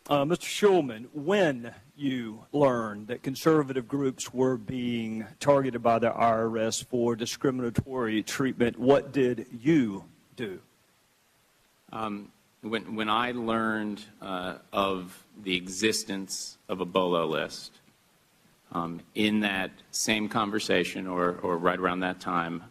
Mr. Schulman, when you learned that conservative groups were being targeted by the IRS for discriminatory treatment, what did you do? When I learned of the existence of a BOLO list, in that same conversation or right around that time,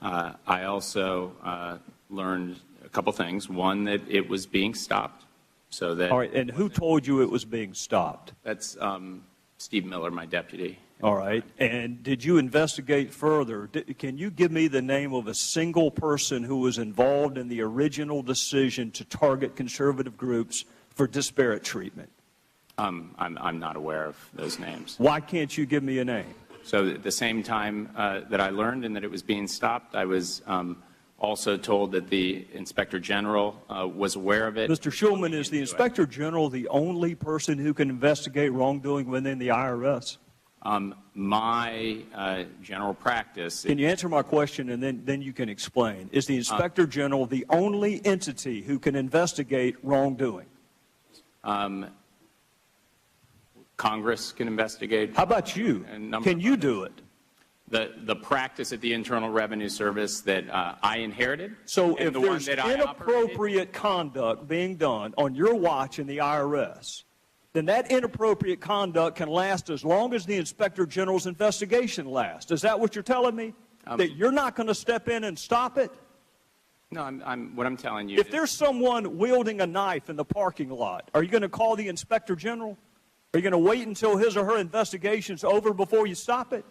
I also learned a couple things. One, that it was being stopped. So that. All right, and who told you it was being stopped? That's Steve Miller, my deputy. All right, and did you investigate further? Can you give me the name of a single person who was involved in the original decision to target conservative groups for disparate treatment? I'm not aware of those names. Why can't you give me a name? So at the same time that I learned and that it was being stopped, I was also told that the Inspector General was aware of it. Mr. Schulman, is the Inspector General the only person who can investigate wrongdoing within the IRS? My general practice. Can you answer my question and then you can explain? Is the Inspector General the only entity who can investigate wrongdoing? Congress can investigate. How about you? Can you do it? The practice at the Internal Revenue Service that I inherited. So if there's inappropriate conduct being done on your watch in the IRS, then that inappropriate conduct can last as long as the Inspector General's investigation lasts. Is that what you're telling me? That you're not going to step in and stop it? No, what I'm telling you. If there's someone wielding a knife in the parking lot, are you going to call the Inspector General? Are you going to wait until his or her investigation's over before you stop it?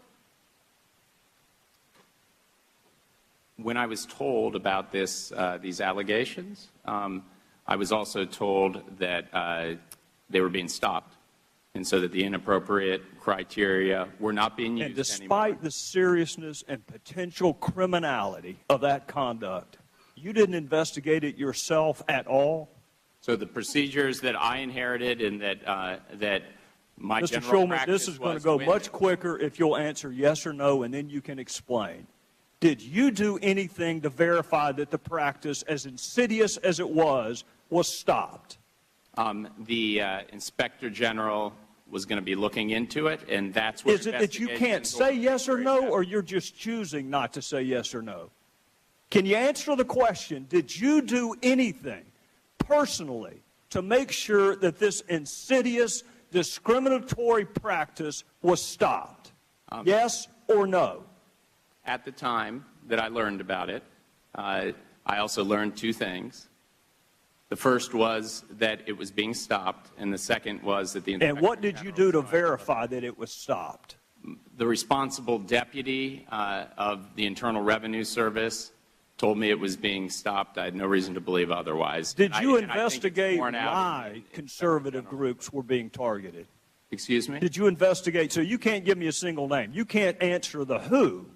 When I was told about these allegations, I was also told that they were being stopped, and so that the inappropriate criteria were not being used anymore. And despite the seriousness and potential criminality of that conduct, you didn't investigate it yourself at all? So the procedures that I inherited and that my Mr. general Schulman, practice this is going to go much quicker if you'll answer yes or no, and then you can explain. Did you do anything to verify that the practice, as insidious as it was stopped? The Inspector General was going to be looking into it, and that's what. Is it that you can't say yes or no, or you're just choosing not to say yes or no? Can you answer the question, did you do anything personally to make sure that this insidious, discriminatory practice was stopped? Yes or no? At the time that I learned about it, I also learned two things. The first was that it was being stopped, and the second was that the Inspector And what did you do to verify that it was stopped? The responsible deputy of the Internal Revenue Service told me it was being stopped. I had no reason to believe otherwise. Did you investigate why conservative groups were being targeted? Excuse me? Did you investigate? So you can't give me a single name. You can't answer the who.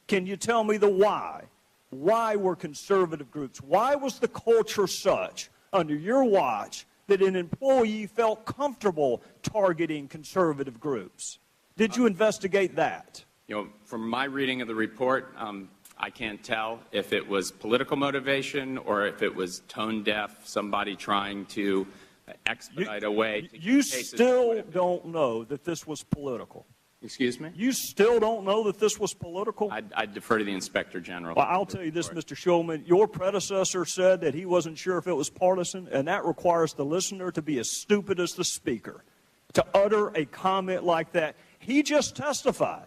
Can you tell me the why? Why were conservative groups? Why was the culture such under your watch that an employee felt comfortable targeting conservative groups? Did you investigate that? You know, from my reading of the report, I can't tell if it was political motivation or if it was tone deaf, somebody trying to expedite a way to You still don't know that this was political. Excuse me? You still don't know that this was political? I'd defer to the Inspector General. Well, I'll tell you this, Mr. Schulman. Your predecessor said that he wasn't sure if it was partisan, and that requires the listener to be as stupid as the speaker to utter a comment like that. He just testified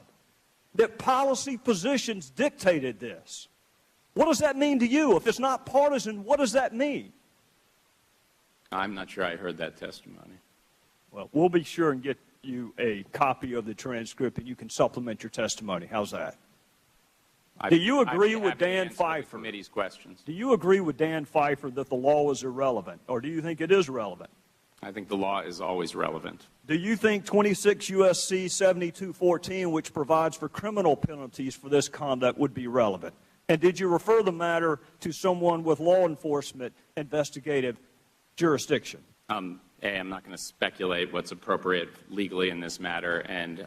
that policy positions dictated this. What does that mean to you? If it's not partisan, what does that mean? I'm not sure I heard that testimony. Well, we'll be sure and get you a copy of the transcript, and you can supplement your testimony. How's that? Do you agree with Dan Pfeiffer? Committee's questions. Do you agree with Dan Pfeiffer that the law is irrelevant, or do you think it is relevant? I think the law is always relevant. Do you think 26 U.S.C. 7214, which provides for criminal penalties for this conduct, would be relevant? And did you refer the matter to someone with law enforcement investigative jurisdiction? I'm not going to speculate what's appropriate legally in this matter. And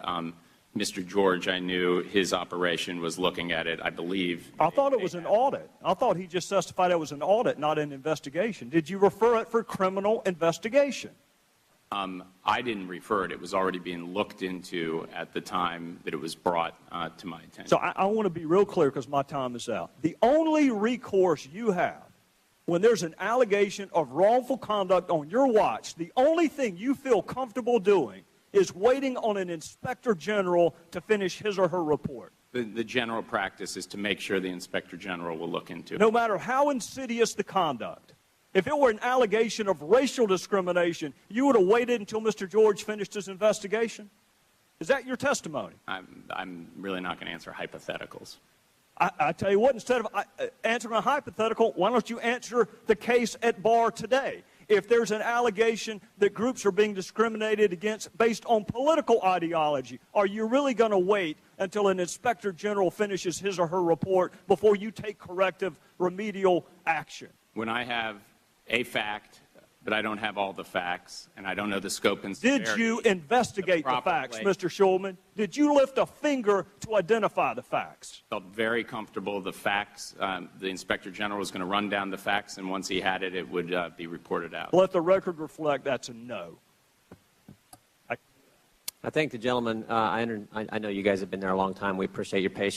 Mr. George, I knew his operation was looking at it, I believe. I thought it was an audit. I thought he just testified it was an audit, not an investigation. Did you refer it for criminal investigation? I didn't refer it. It was already being looked into at the time that it was brought to my attention. So I want to be real clear because my time is out. The only recourse you have when there's an allegation of wrongful conduct on your watch, the only thing you feel comfortable doing is waiting on an inspector general to finish his or her report. The general practice is to make sure the inspector general will look into it. No matter how insidious the conduct. If it were an allegation of racial discrimination, you would have waited until Mr. George finished his investigation? Is that your testimony? I'm really not going to answer hypotheticals. I tell you what, instead of answering a hypothetical, why don't you answer the case at bar today? If there's an allegation that groups are being discriminated against based on political ideology, are you really going to wait until an inspector general finishes his or her report before you take corrective remedial action? When I have a fact, but I don't have all the facts, and I don't know the scope and severity. Did you investigate the facts, Mr. Schulman? Did you lift a finger to identify the facts? Felt very comfortable. The facts, the inspector general was going to run down the facts, and once he had it, it would be reported out. Let the record reflect that's a no. I thank the gentleman. I know you guys have been there a long time. We appreciate your patience.